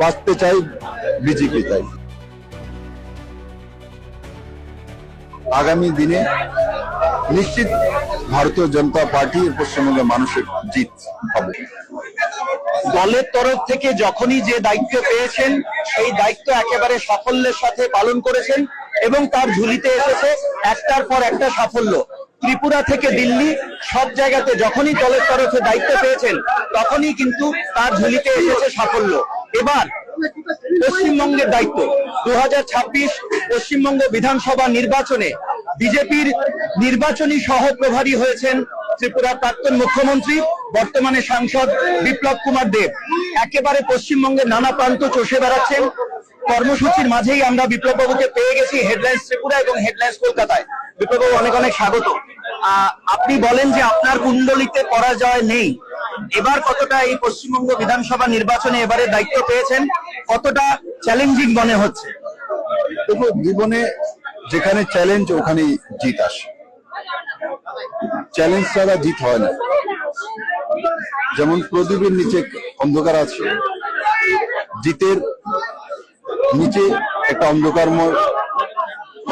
বাঁচতে চাই বিজেপি। তাই আগামী দিনে নিশ্চিত ভারতীয় জনতা পার্টির পশ্চিমবঙ্গের মানুষের জিত হবে। দলের তরফ থেকে যখনই যে দায়িত্ব পেয়েছেন সেই দায়িত্ব একেবারে সাফল্যের সাথে পালন করেছেন এবং তার ঝুলিতে এসেছে একটার পর একটা সাফল্য। ত্রিপুরা থেকে দিল্লি সব জায়গাতে যখনই দলের তরফে দায়িত্ব পেয়েছেন তখনই কিন্তু তার ঝুলিতে এসেছে সাফল্য। এবার পশ্চিমবঙ্গের দায়িত্ব 2026 পশ্চিমবঙ্গ বিধানসভা নির্বাচনে বিজেপির নির্বাচনী সহ প্রভারী হয়েছেন ত্রিপুরার প্রাক্তন মুখ্যমন্ত্রী বর্তমানে সাংসদ বিপ্লব কুমার দেব। একেবারে পশ্চিমবঙ্গের নানা প্রান্ত চষে বেড়াচ্ছেন। কর্মসূচির মাঝেই আমরা বিপ্লব বাবুকে পেয়ে গেছি হেডলাইন্স ত্রিপুরা এবং হেডলাইন্স কলকাতায়। বিপ্লব বাবু অনেক অনেক স্বাগত। আপনি বলেন যে আপনার কুণ্ডলিতে পরাজয় নেই, এবার কতটা এই পশ্চিমবঙ্গ বিধানসভা নির্বাচনে এবারে দায়িত্ব পেয়েছেন, কতটা চ্যালেঞ্জিং মনে হচ্ছে? দেখো, জীবনে যেখানে চ্যালেঞ্জ ওখানেই জিত আসে। চ্যালেঞ্জ ছাড়া জিত হয় না। যেমন প্রদীপের নিচে অন্ধকার আছে, জিতের নিচে একটা অন্ধকারময়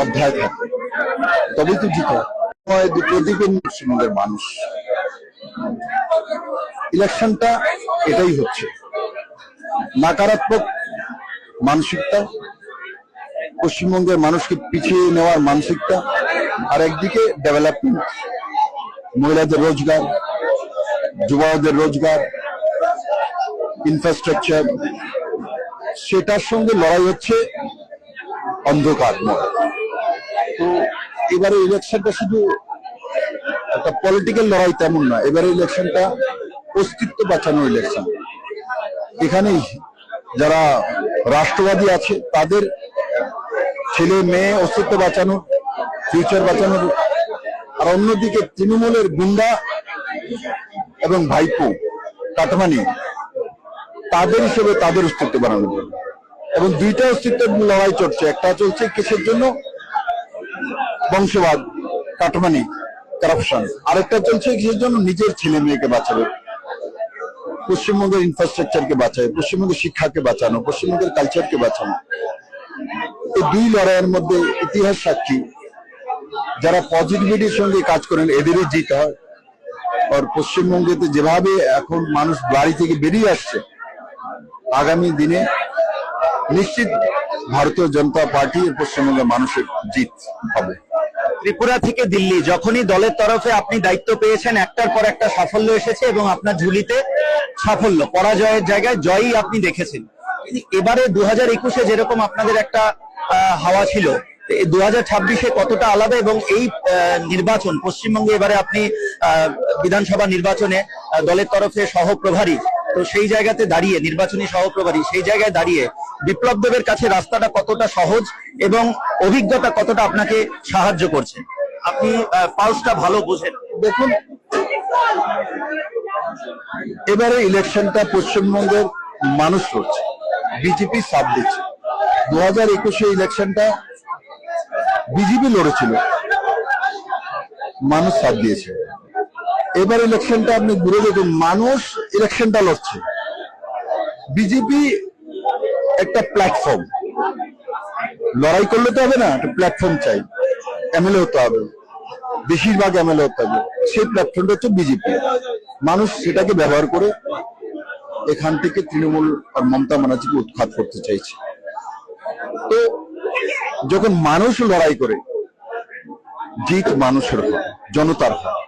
অধ্যায় থাকে, তবেই তো জিত হয়। প্রদীপের পশ্চিমবঙ্গের মানুষ, ইলেকশনটা এটাই হচ্ছে নাকারাত্মক মানসিকতা, পশ্চিমবঙ্গের মানুষকে পিছিয়ে নেওয়ার মানসিকতা, আর একদিকে ডেভেলপমেন্ট, মহিলাদের রোজগার, যুবকদের রোজগার, ইনফ্রাস্ট্রাকচার, সেটার সঙ্গে লড়াই হচ্ছে অন্ধকারময়। তো এবারে ইলেকশনটা শুধু একটা পলিটিক্যাল লড়াই তেমন না, এবারে ইলেকশনটা অস্তিত্ব বাঁচানোর ইলেকশন। এখানেই যারা রাষ্ট্রবাদী আছে তাদের ছেলে মেয়ে অস্তিত্ব বাঁচানোর, ফিউচার বাঁচানোর, আর অন্যদিকে তৃণমূলের গুন্ডা এবং ভাইপো কাটমানি তাদের হিসেবে তাদের অস্তিত্ব বানানোর জন্য। এবং দুইটা অস্তিত্বের লড়াই চলছে। একটা চলছে কিসের জন্য? বংশবাদ, কাটমানি, কারাপশন। আরেকটা চলছে কিসের জন্য? নিজের ছেলে মেয়েকে বাঁচাবে, পশ্চিমবঙ্গের ইনফ্রাস্ট্রাকচারকে বাঁচাবে, পশ্চিমবঙ্গের শিক্ষাকে বাঁচানো, পশ্চিমবঙ্গের কালচারকে বাঁচানো। এই দুই লড়াইয়ের মধ্যে ইতিহাস সাক্ষী, যারা পজিটিভিটির সঙ্গে কাজ করেন এদেরই জিত হয়। আর পশ্চিমবঙ্গেতে যেভাবে এখন মানুষ বাড়ি থেকে বেরিয়ে আসছে, আগামী দিনে নিশ্চিত ভারতীয় জনতা পার্টি পশ্চিমবঙ্গের মানুষের জিত হবে। ত্রিপুরা থেকে দিল্লি যখনই দলের তরফে আপনি দায়িত্ব পেয়েছেন একটার পর একটা সাফল্য এসেছে এবং আপনার ঝুলিতে সাফল্য, পরাজয়ের জায়গায় জয়ই আপনি দেখেছেন। এবারে 2021-এ যেরকম আপনাদের একটা হাওয়া ছিল, 2026-এ কতটা আলাদা? এবং এই নির্বাচন পশ্চিমবঙ্গে এবারে আপনি বিধানসভা নির্বাচনে দলের তরফে সহপ্রভারী, তো সেই জায়গাতে দাঁড়িয়ে নির্বাচনী সহপ্রভারী, সেই জায়গায় দাঁড়িয়ে বিপ্লব দেবের কাছে রাস্তাটা কতটা সহজ এবং অভিজ্ঞতা কতটা আপনাকে সাহায্য করছে? আপনি পালসটা ভালো বোঝেন। দেখুন, এবারে ইলেকশনটা পশ্চিমবঙ্গের মানুষ করছে, বিজেপি সাথ দিচ্ছে। 2021-এ ইলেকশনটা বিজেপি লড়েছিল, মানুষ সাথ দিয়েছে। এবার ইলেকশনটা আপনি ঘুরে দেখুন, মানুষ ইলেকশনটা লড়ছে। বিজেপি একটা প্ল্যাটফর্ম, লড়াই করলে তো হবে না, একটা প্ল্যাটফর্ম চাই, এমএলএ হতে হবে, বেশিরভাগ এমএলএ হতে হবে। সেই প্ল্যাটফর্মটা হচ্ছে বিজেপি। মানুষ সেটাকে ব্যবহার করে এখান থেকে তৃণমূল আর মমতা ব্যানার্জিকে উৎখাত করতে চাইছে। তো যখন মানুষ লড়াই করে, জিত মানুষের হয়, জনতার হয়।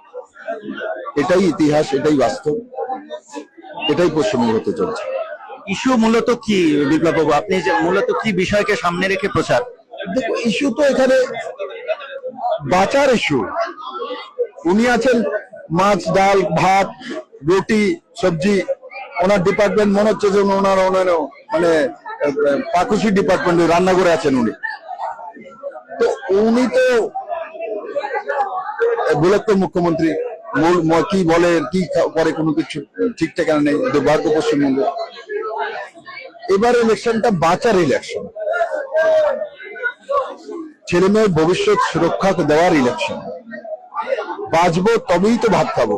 এটাই ইতিহাস, এটাই বাস্তব, এটাই পশ্চিমবঙ্গ হতে চলছে। ইস্যু মূলত কি বিপ্লব বাবু, আপনি যে মূলত কি বিষয়কে সামনে রেখে প্রচার? দেখো, ইস্যু তো এখানে বাঁচার ইস্যু। উনি আছেন মাছ, ডাল, ভাত, রুটি, সবজি। ওনার ডিপার্টমেন্ট মনে হচ্ছে যে ওনার মানে পাকুশি ডিপার্টমেন্টে রান্না করে আছেন উনি। তো উনি তো বৃহত্তর মুখ্যমন্ত্রী, কি বলে কি করে কোনো কিছু ঠিকঠাক নেই, দুর্ভাগ্য পশ্চিমবঙ্গে। এবার ইলেকশনটা বাঁচার ইলেকশন, ছেলে মেয়ের ভবিষ্যৎ সুরক্ষা দেওয়ার ইলেকশন। বাঁচবো তবেই তো ভাত খাবো,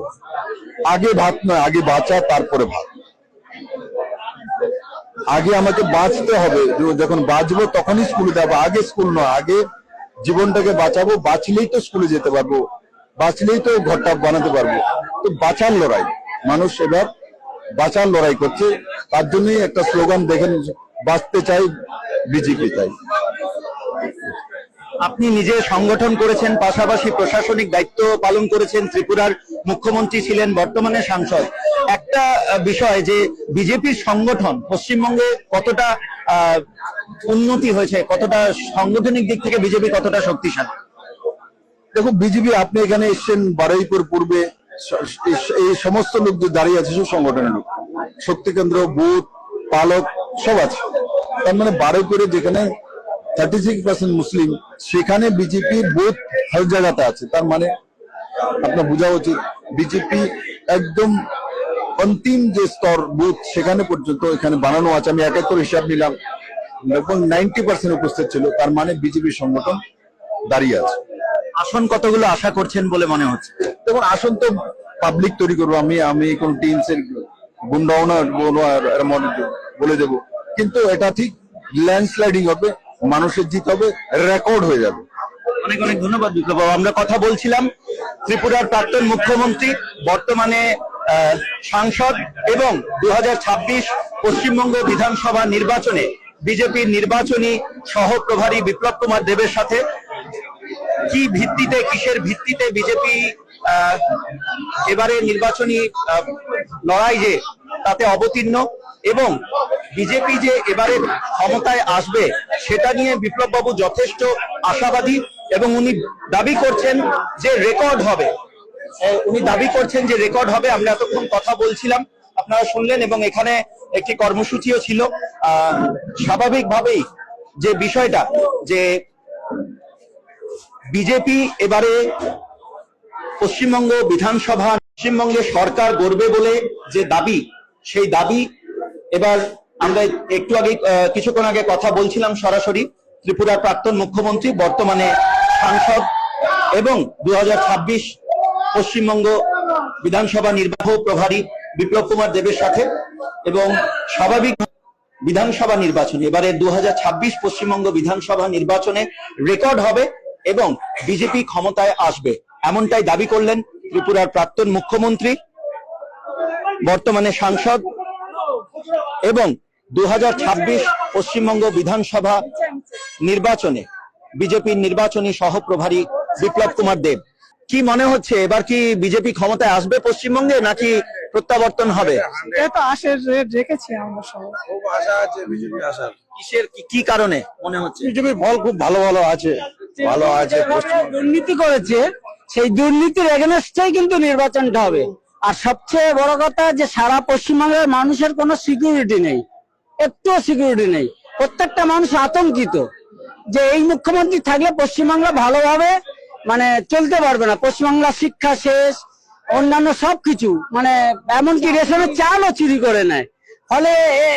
আগে ভাত নয়, আগে বাঁচা তারপরে ভাত। আগে আমাকে বাঁচতে হবে, যখন বাঁচবো তখনই স্কুলে যাবো, আগে স্কুল নয়, আগে জীবনটাকে বাঁচাবো, বাঁচলেই তো স্কুলে যেতে পারবো, বাঁচলেই তো ঘরটা বানাতে পারবো। তো বাঁচার লড়াই, মানুষ এবার বাঁচার লড়াই করছে। তার জন্যই একটা স্লোগান দেখেন, বাঁচতে চাই, বিজেপি চাই। আপনি নিজে সংগঠন করেছেন, পাশাপাশি প্রশাসনিক দায়িত্ব পালন করেছেন, ত্রিপুরার মুখ্যমন্ত্রী ছিলেন, বর্তমানে সাংসদ। একটা বিষয় যে বিজেপির সংগঠন পশ্চিমবঙ্গে কতটা উন্নতি হয়েছে, কতটা সাংগঠনিক দিক থেকে বিজেপি কতটা শক্তিশালী? দেখো, বিজেপি, আপনি এখানে এসছেন বারুইপুর পূর্বে, এই সমস্ত লোক যে দাঁড়িয়ে আছে সব সংগঠনের লোক, শক্তি কেন্দ্র, বুথ, পালক সব আছে। তার মানে বারুইপুরে যেখানে 36% মুসলিম, সেখানে বিজেপি বুথ হর জায়গাতে আছে। তার মানে আপনার বোঝা উচিত বিজেপি একদম অন্তিম যে স্তর বুথ সেখানে পর্যন্ত এখানে বানানো আছে। আমি 71 হিসাব নিলাম এবং 90% উপস্থিত ছিল। তার মানে বিজেপি সংগঠন দাঁড়িয়ে আছে। আসন কতগুলো আশা করছেন বলে মনে হচ্ছে? দেখুন, আসন তো পাবলিক তৈরি করবো, আমি কোন টিমস এর গুন্ডাও না বলে দেব, কিন্তু এটা ঠিক ল্যান্ডস্লাইডিং হবে, মানুষের জিত হবে, রেকর্ড হয়ে যাবে। অনেক অনেক ধন্যবাদ বিপ্লব বাবু। আমরা কথা বলছিলাম ত্রিপুরার প্রাক্তন মুখ্যমন্ত্রী, বর্তমানে সাংসদ এবং 2026 পশ্চিমবঙ্গ বিধানসভা নির্বাচনে বিজেপির নির্বাচনী সহপ্রভারী বিপ্লব কুমার দেবের সাথে। কি ভিত্তিতে, কিসের ভিত্তিতে বিজেপি এবারে নির্বাচনী লড়াই যে তাতে অবতীর্ণ, এবং বিজেপি যে এবারে ক্ষমতায় আসবে সেটা নিয়ে বিপ্লব বাবু যথেষ্ট আশাবাদী, এবং উনি দাবি করছেন যে রেকর্ড হবে। আমরা এতক্ষণ কথা বলছিলাম, আপনারা শুনলেন, এবং এখানে একটি কর্মসূচিও ছিল। স্বাভাবিকভাবেই যে বিষয়টা যে বিজেপি এবারে পশ্চিমবঙ্গ বিধানসভা, পশ্চিমবঙ্গে সরকার গড়বে বলে যে দাবি, সেই দাবি এবার আমরা একটু আগে কিছুক্ষণ আগে কথা বলছিলাম সরাসরি ত্রিপুরার প্রাক্তন মুখ্যমন্ত্রী, বর্তমানে সাংসদ এবং 2026 পশ্চিমবঙ্গ বিধানসভা নির্বাচন প্রভারী বিপ্লব কুমার দেবের সাথে। এবং স্বাভাবিক বিধানসভা নির্বাচন এবারে 2026 পশ্চিমবঙ্গ বিধানসভা নির্বাচনে রেকর্ড হবে এবং বিজেপি ক্ষমতায় আসবে, এমনটাই দাবি করলেন ত্রিপুরার প্রাক্তন মুখ্যমন্ত্রী, বর্তমানে সাংসদ এবং 2026 পশ্চিমবঙ্গ বিধানসভা নির্বাচনে বিজেপির নির্বাচনী সহপ্রভারী বিপ্লব কুমার দেব। কি মনে হচ্ছে, এবার কি বিজেপি ক্ষমতায় আসবে পশ্চিমবঙ্গে, নাকি প্রত্যাবর্তন হবে? এটা আশার রেট রেখেছি আমরা সবাই। খুব আশা আছে বিজেপি আসার। কিসের, কি কারণে মনে হচ্ছে? বিজেপির ফল খুব ভালো আছে, ভালো আছে। দুর্নীতি করেছে, সেই দুর্নীতির এগেনস্টেই কিন্তু নির্বাচনটা হবে। আর সবচেয়ে বড় কথা যে সারা পশ্চিমবঙ্গের মানুষের কোনো সিকিউরিটি নেই, একটুও সিকিউরিটি নেই। প্রত্যেকটা মানুষ আতঙ্কিত যে এই মুখ্যমন্ত্রী থাকলে পশ্চিমবাংলা ভালোভাবে মানে চলতে পারবে না। পশ্চিমবাংলা শিক্ষা শেষ, অন্যান্য সবকিছু, মানে এমনকি রেশনের চালও চুরি করে নেয়। ফলে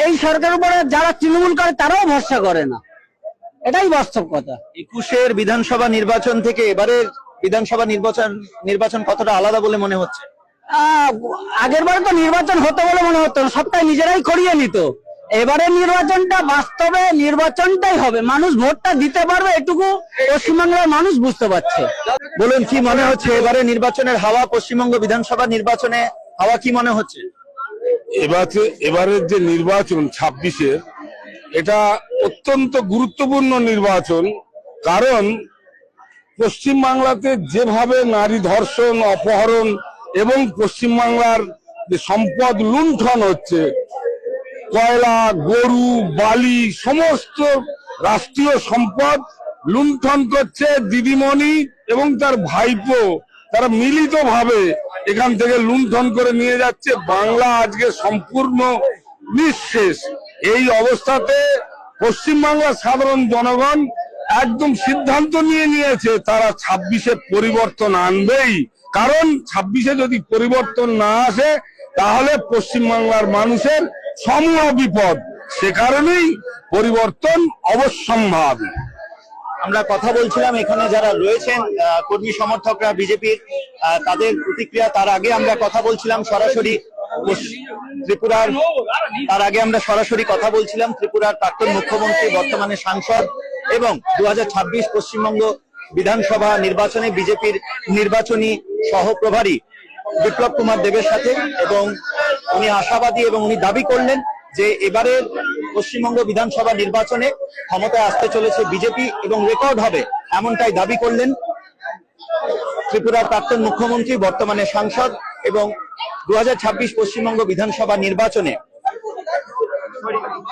এই সরকারের উপরে যারা তৃণমূল করে তারাও ভরসা করে না, এটাই বাস্তব কথা। 21 বিধানসভা নির্বাচন থেকে এবারের বিধানসভা নির্বাচন কতটা আলাদা বলে মনে হচ্ছে? আগের বারে তো নির্বাচন হতো বলে মনে হতো না, সবটাই নিজেরাই করিয়ে নিত। এবারে নির্বাচনটা বাস্তবে নির্বাচনটাই হবে, মানুষ ভোটটা দিতে পারবে, এটুকু পশ্চিমবাংলার মানুষ বুঝতে পারছে। বলুন, কি মনে হচ্ছে এবারে নির্বাচনের হাওয়া, পশ্চিমবঙ্গ বিধানসভা নির্বাচনে হাওয়া কি মনে হচ্ছে? এবারের যে নির্বাচন 26-এর, এটা অত্যন্ত গুরুত্বপূর্ণ নির্বাচন। কারণ পশ্চিমবাংলাতে যেভাবে নারী ধর্ষণ, অপহরণ এবং পশ্চিমবাংলার যে সম্পদ লুণ্ঠন হচ্ছে, কয়লা, গরু, বালি, সমস্ত রাষ্ট্রীয় সম্পদ লুণ্ঠন করছে দিদিমণি এবং তার ভাইপো, তারা মিলিতভাবে এখান থেকে লুণ্ঠন করে নিয়ে যাচ্ছে। বাংলা আজকে সম্পূর্ণ নিঃশেষ। এই অবস্থাতে পশ্চিমবাংলার সাধারণ জনগণ একদম সিদ্ধান্ত নিয়েছে তারা 26-এ পরিবর্তন আনবেই। কারণ 26-এ যদি পরিবর্তন না আসে তাহলে পশ্চিমবাংলার মানুষের সমূহ বিপদ। সে কারণেই পরিবর্তন অবশ্যম্ভাবী। আমরা কথা বলছিলাম এখানে যারা রয়েছেন কর্মী সমর্থকরা বিজেপির, তাদের প্রতিক্রিয়া। তার আগে আমরা কথা বলছিলাম সরাসরি ত্রিপুরার, তার আগে আমরা সরাসরি কথা বলছিলাম ত্রিপুরার প্রাক্তন মুখ্যমন্ত্রী, বর্তমানে সাংসদ এবং 2026 পশ্চিমবঙ্গ বিধানসভা নির্বাচনে বিজেপির নির্বাচনী সহপ্রভারী বিপ্লব কুমার দেবের সাথে, এবং উনি আশাবাদী এবং উনি দাবি করলেন যে এবারের পশ্চিমবঙ্গ বিধানসভা নির্বাচনে ক্ষমতায় আসতে চলেছে বিজেপি এবং রেকর্ড হবে, এমনটাই দাবি করলেন ত্রিপুরার প্রাক্তন মুখ্যমন্ত্রী, বর্তমানে সাংসদ এবং 2026 পশ্চিমবঙ্গ বিধানসভা নির্বাচনে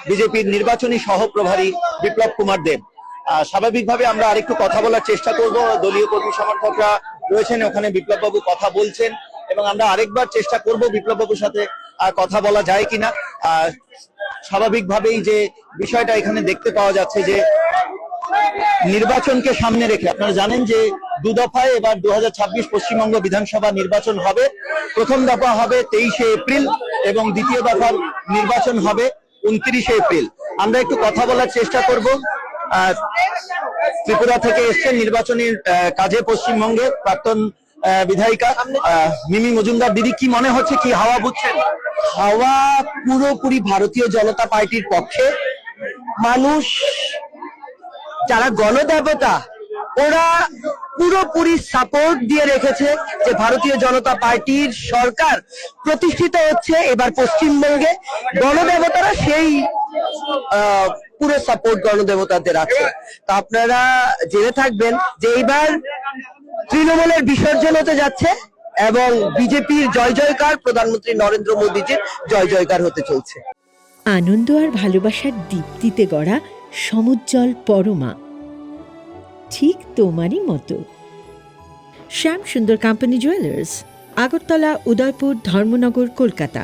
বিজেপির নির্বাচনী সহপ্রভারী বিপ্লব কুমার দেব। স্বাভাবিকভাবে আমরা আরেকটু কথা বলার চেষ্টা করব, দলীয় কর্মী সমর্থকরা রয়েছেন ওখানে, বিপ্লব বাবু কথা বলছেন এবং আমরা আরেকবার চেষ্টা করব বিপ্লব বাবুর সাথে কথা বলা যায় কিনা। স্বাভাবিকভাবেই যে বিষয়টা এখানে দেখতে পাওয়া যাচ্ছে যে নির্বাচনকে সামনে রেখে, আপনারা জানেন যে 2 দফায় এবার 2026 পশ্চিমবঙ্গ বিধানসভা নির্বাচন হবে। প্রথম দফা হবে 23শে এপ্রিল এবং দ্বিতীয় দফার নির্বাচন হবে 29শে এপ্রিল। আমরা একটু কথা বলার চেষ্টা করব। ত্রিপুরা থেকে এসছেন নির্বাচনী কাজে পশ্চিমবঙ্গে প্রাক্তন বিধায়িকা মিমি মজুমদার। দিদি, কি মনে হচ্ছে, কি হাওয়া বুঝছেন? হাওয়া পুরোপুরি ভারতীয় জনতা পার্টির পক্ষে। মানুষ যারা গণদেবতা, ওরা পুরোপুরি সাপোর্ট দিয়ে রেখেছে যে ভারতীয় জনতা পার্টির সরকার প্রতিষ্ঠিত হচ্ছে এবার পশ্চিমবঙ্গে। গণদেবতারা সেই পুরো সাপোর্ট গণদেবতাদের আছে। তো আপনারা জেনে থাকবেন যে এইবার তৃণমূলের বিসর্জন হতে যাচ্ছে এবং বিজেপির জয় জয়কার, প্রধানমন্ত্রী নরেন্দ্র মোদীজির জয় জয়কার হতে চলছে। আনন্দ আর ভালোবাসার দীপ্তিতে গড়া সমুজ্জ্বল পরমা, ঠিক তোমারই মতো। শ্যাম সুন্দর কোম্পানি জুয়েলার্স, আগরতলা, উদয়পুর, ধর্মনগর, কলকাতা।